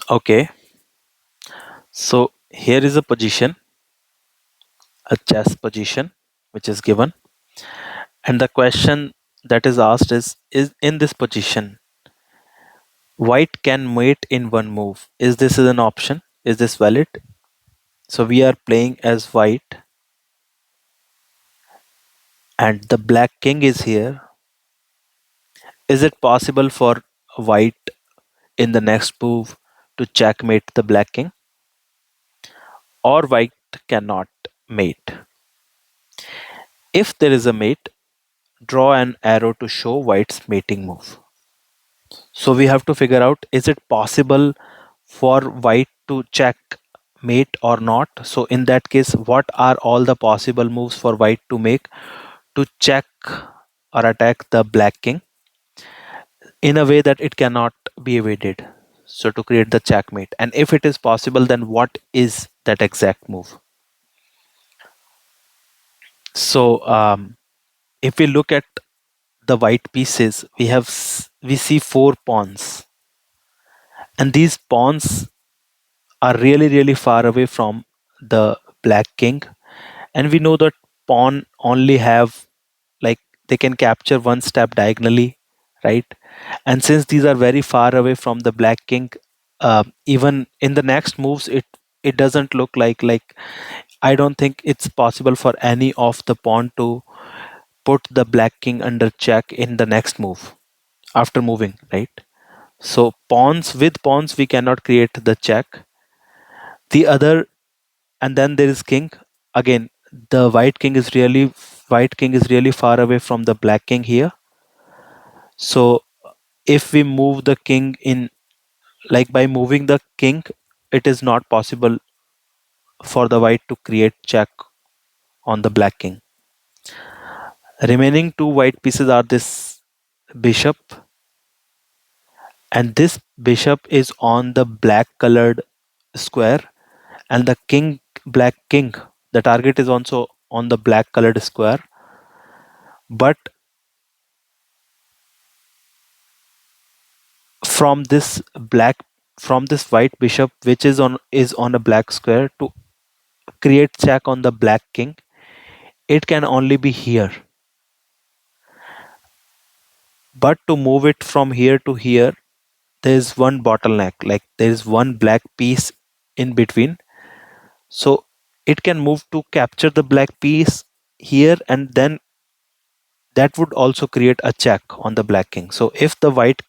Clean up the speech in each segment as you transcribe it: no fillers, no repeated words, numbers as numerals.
Okay, so here is a position, a chess position, which is given, and the question that is asked is in this position, white can mate in one move. Is this an option? Is this valid? So we are playing as white, and the black king is here. Is it possible for white in the next move to checkmate the black king, or white cannot mate? If there is a mate, draw an arrow to show white's mating move. So we have to figure out, is it possible for white to check mate or not? So in that case, what are all the possible moves for white to make to check or attack the black king in a way that it cannot be evaded? So to create the checkmate. And if it is possible, then what is that exact move? So if we look at the white pieces, we see four pawns, and these pawns are really far away from the black king, and we know that pawn only have, like, they can capture one step diagonally, right? And since these are very far away from the black king, even in the next moves, it doesn't look like I don't think it's possible for any of the pawn to put the black king under check in the next move after moving, right? So pawns we cannot create the check. The other, and then there is king. Again, the white king is really far away from the black king here. So if we move the king in, like by moving the king, it is not possible for the white to create check on the black king. Remaining two white pieces are this bishop, and this bishop is on the black colored square, and the king, black king, the target is also on the black colored square. But from this black from this white bishop, which is on a black square, to create check on the black king, it can only be here. But to move it from here to here, there is one bottleneck, like there is one black piece in between. So it can move to capture the black piece here, and then that would also create a check on the black king. So if the white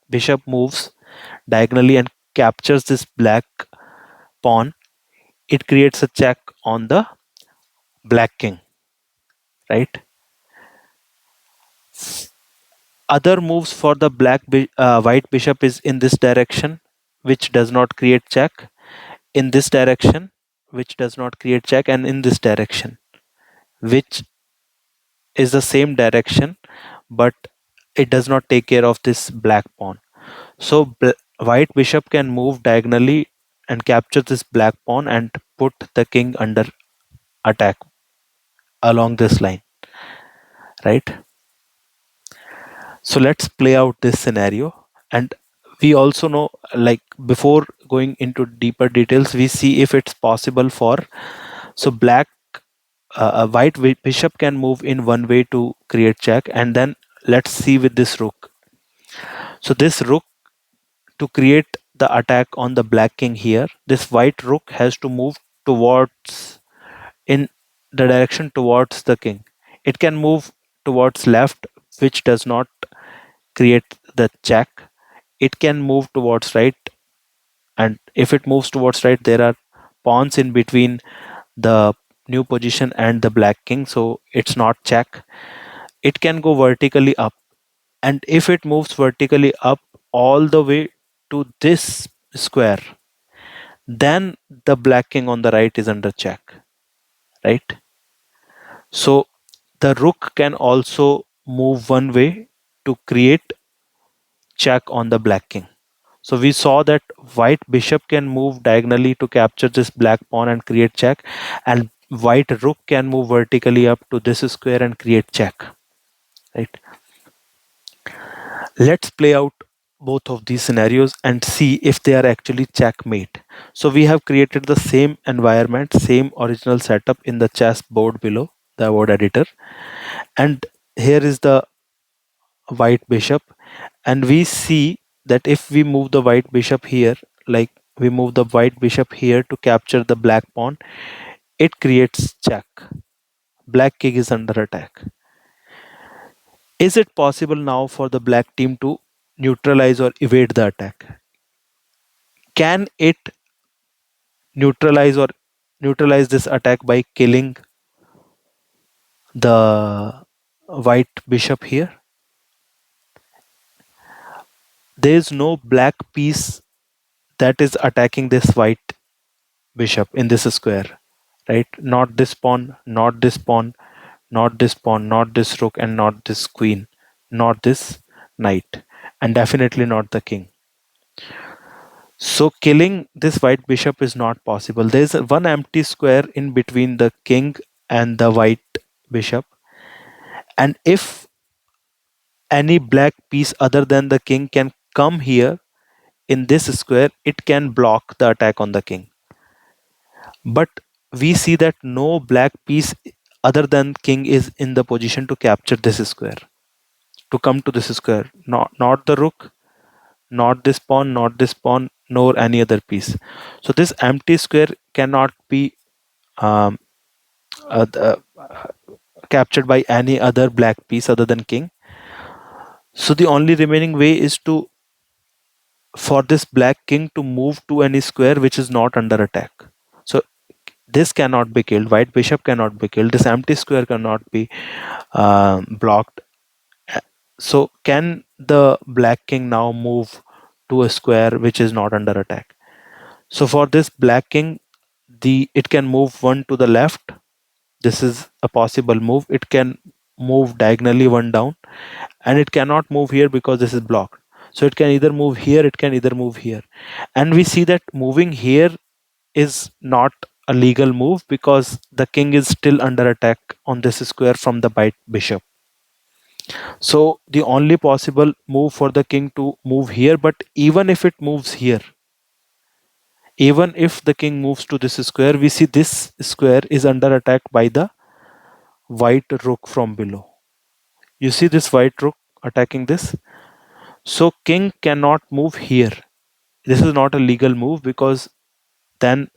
bishop moves diagonally and captures this black pawn, it creates a check on the black king, right? Other moves for the white bishop is in this direction, which does not create check, in this direction, which does not create check, and in this direction, which is the same direction, but it does not take care of this black pawn. So white bishop can move diagonally and capture this black pawn and put the king under attack along this line, right? So let's play out this scenario. And we also know, like, before going into deeper details, we see if it's possible for, so black a white bishop can move in one way to create check, and then let's see with this rook. So this rook, to create the attack on the black king here, this white rook has to move towards, in the direction towards the king. It can move towards left, which does not create the check. It can move towards right, and if it moves towards right, there are pawns in between the new position and the black king, so it's not check. It can go vertically up, and if it moves vertically up all the way to this square, then the black king on the right is under check, right? So the rook can also move one way to create check on the black king. So we saw that white bishop can move diagonally to capture this black pawn and create check, and white rook can move vertically up to this square and create check, right? Let's play out both of these scenarios and see if they are actually checkmate. So we have created the same environment, same original setup in the chessboard below the word editor, and here is the white bishop, and we see that if we move the white bishop here, like we move the white bishop here to capture the black pawn, it creates check. Black king is under attack. Is it possible now for the black team to neutralize or evade the attack? Can it neutralize or neutralize this attack by killing the white bishop here? There is no black piece that is attacking this white bishop in this square, right? Not this pawn, not this pawn, not this pawn, not this rook, and not this queen, not this knight, and definitely not the king. So killing this white bishop is not possible. There is one empty square in between the king and the white bishop, and if any black piece other than the king can come here in this square, it can block the attack on the king. But we see that no black piece other than king is in the position to capture this square, to come to this square. Not the rook, not this pawn, not this pawn, nor any other piece. So this empty square cannot be um, captured by any other black piece other than king. So the only remaining way is to for this black king to move to any square which is not under attack. So this cannot be killed. White bishop cannot be killed. This empty square cannot be blocked. So can the black king now move to a square which is not under attack? So for this black king, it can move one to the left. This is a possible move. It can move diagonally one down, and it cannot move here because this is blocked. So it can either move here, it can either move here. And we see that moving here is not a legal move because the king is still under attack on this square from the white bishop. So the only possible move for the king to move here, but even if it moves here, even if the king moves to this square, we see this square is under attack by the white rook from below. You see this white rook attacking this. So king cannot move here. This is not a legal move because then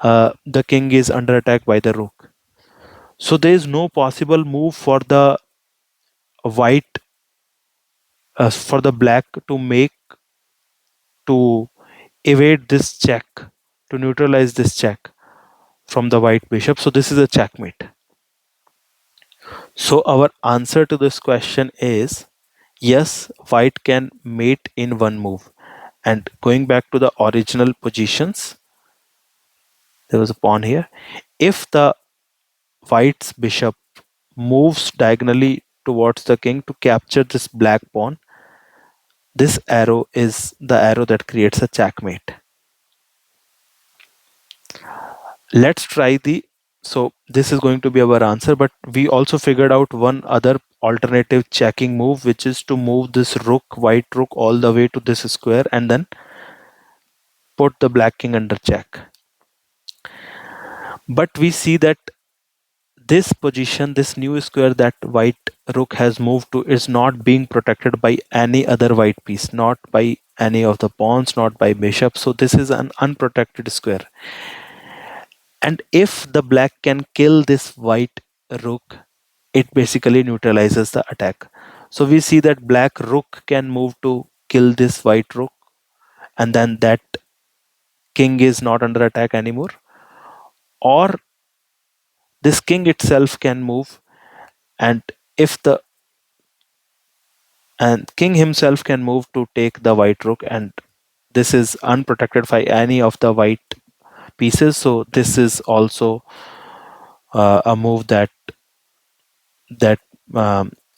the king is under attack by the rook. So there is no possible move white for the black to make to evade this check, to neutralize this check from the white bishop. So this is a checkmate. So our answer to this question is yes, white can mate in one move. And going back to the original positions, there was a pawn here. If the white's bishop moves diagonally towards the king to capture this black pawn, this arrow is the arrow that creates a checkmate. Let's try so this is going to be our answer, but we also figured out one other alternative checking move, which is to move this white rook all the way to this square and then put the black king under check. But we see that this position, this new square that white rook has moved to, is not being protected by any other white piece, not by any of the pawns, not by bishop. So this is an unprotected square. And if the black can kill this white rook, it basically neutralizes the attack. So we see that black rook can move to kill this white rook, and then that king is not under attack anymore. Or this king itself can move, and if the and king himself can move to take the white rook, and this is unprotected by any of the white pieces. So this is also a move that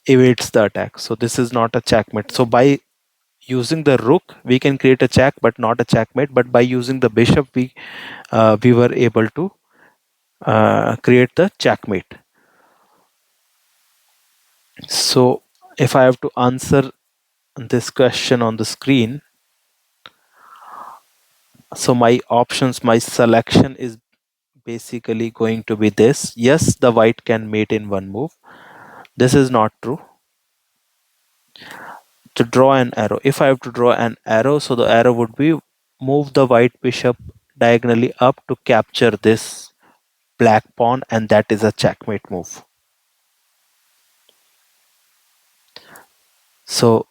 evades the attack. So this is not a checkmate. So by using the rook we can create a check but not a checkmate, but by using the bishop we were able to create the checkmate. So if I have to answer this question on the screen. So my options, my selection is basically going to be this. Yes, the white can mate in one move. This is not true. To draw an arrow, if I have to draw an arrow, so the arrow would be move the white bishop diagonally up to capture this black pawn, and that is a checkmate move. So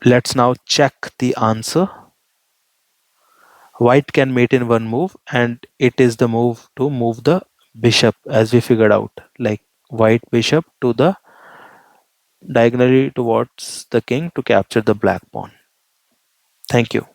let's now check the answer. White can mate in one move, and it is the move to move the bishop, as we figured out, like white bishop to the diagonally towards the king to capture the black pawn. Thank you.